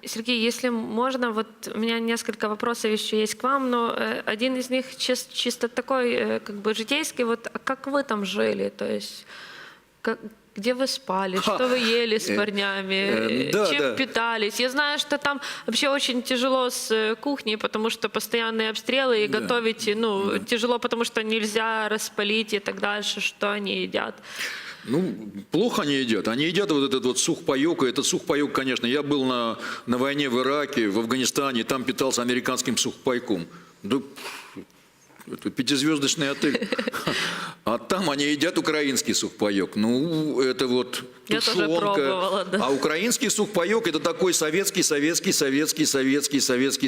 Сергей, если можно, вот у меня несколько вопросов еще есть к вам, но один из них чисто такой, как бы житейский. Вот а как вы там жили? То есть где вы спали, что вы ели с парнями, чем питались? Я знаю, что там вообще очень тяжело с кухней, потому что постоянные обстрелы, и готовить, ну, тяжело, потому что нельзя распалить и так дальше, что они едят. Ну, плохо они едят. Они едят вот этот вот сухпайок. И этот сухпайок, конечно, я был на войне в Ираке, в Афганистане, там питался американским сухпайком. Да, это пятизвездочный отель. А там они едят украинский сухпайок. Ну, это вот тушенка. Да. А украинский сухпайок – это такой советский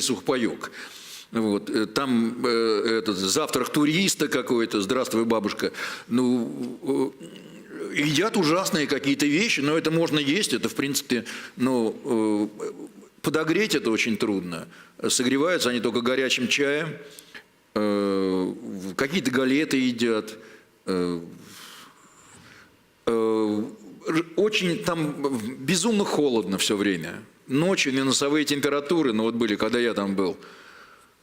сухпайок. Вот. Там этот завтрак туриста какой-то, здравствуй, бабушка. Ну, едят ужасные какие-то вещи, но это можно есть, это в принципе, ну, подогреть это очень трудно. Согреваются они только горячим чаем, какие-то галеты едят. Очень там безумно холодно все время. Ночью минусовые температуры, ну вот были, когда я там был,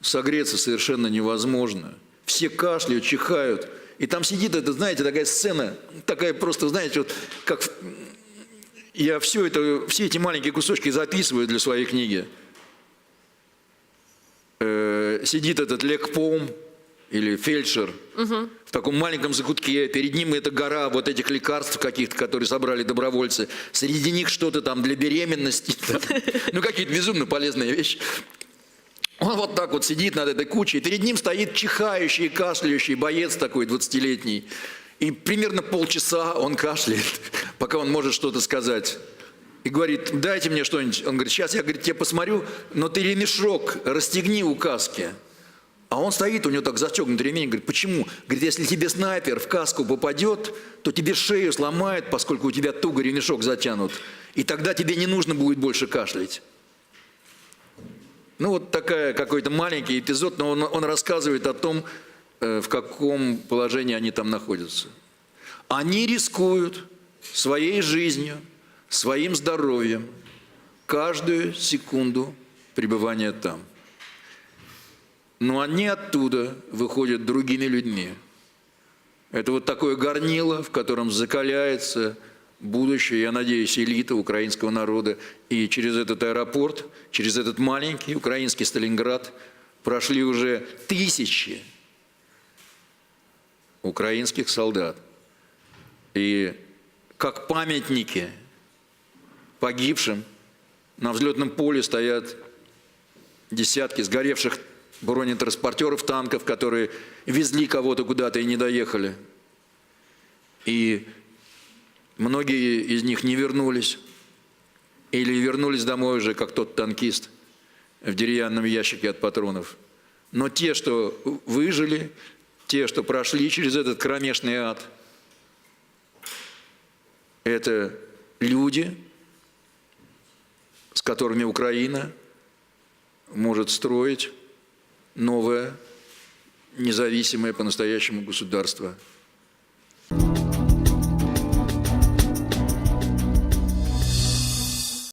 согреться совершенно невозможно. Все кашляют, чихают. И там сидит, это, знаете, такая сцена, такая просто, знаете, вот как я все эти маленькие кусочки записываю для своей книги. Сидит этот лекпом или фельдшер в таком маленьком закутке, перед ним эта гора вот этих лекарств каких-то, которые собрали добровольцы, среди них что-то там для беременности, ну какие-то безумно полезные вещи. Он вот так вот сидит над этой кучей, перед ним стоит чихающий, кашляющий боец такой 20-летний. И примерно полчаса он кашляет, пока он может что-то сказать. И говорит, дайте мне что-нибудь. Он говорит, сейчас я, говорит, тебе посмотрю, но ты ремешок расстегни у каски. А он стоит, у него так застегнут ремень, говорит, почему? Говорит, если тебе снайпер в каску попадет, то тебе шею сломает, поскольку у тебя туго ремешок затянут. И тогда тебе не нужно будет больше кашлять. Ну, вот такой какой-то маленький эпизод, но он рассказывает о том, в каком положении они там находятся. Они рискуют своей жизнью, своим здоровьем каждую секунду пребывания там. Но они оттуда выходят другими людьми. Это вот такое горнило, в котором закаляется будущее, я надеюсь, элита украинского народа. И через этот аэропорт, через этот маленький украинский Сталинград прошли уже тысячи украинских солдат. И как памятники погибшим на взлетном поле стоят десятки сгоревших бронетранспортеров, танков, которые везли кого-то куда-то и не доехали. И многие из них не вернулись. Или вернулись домой уже, как тот танкист в деревянном ящике от патронов. Но те, что выжили, те, что прошли через этот кромешный ад, это люди, с которыми Украина может строить новое, независимое по-настоящему государство.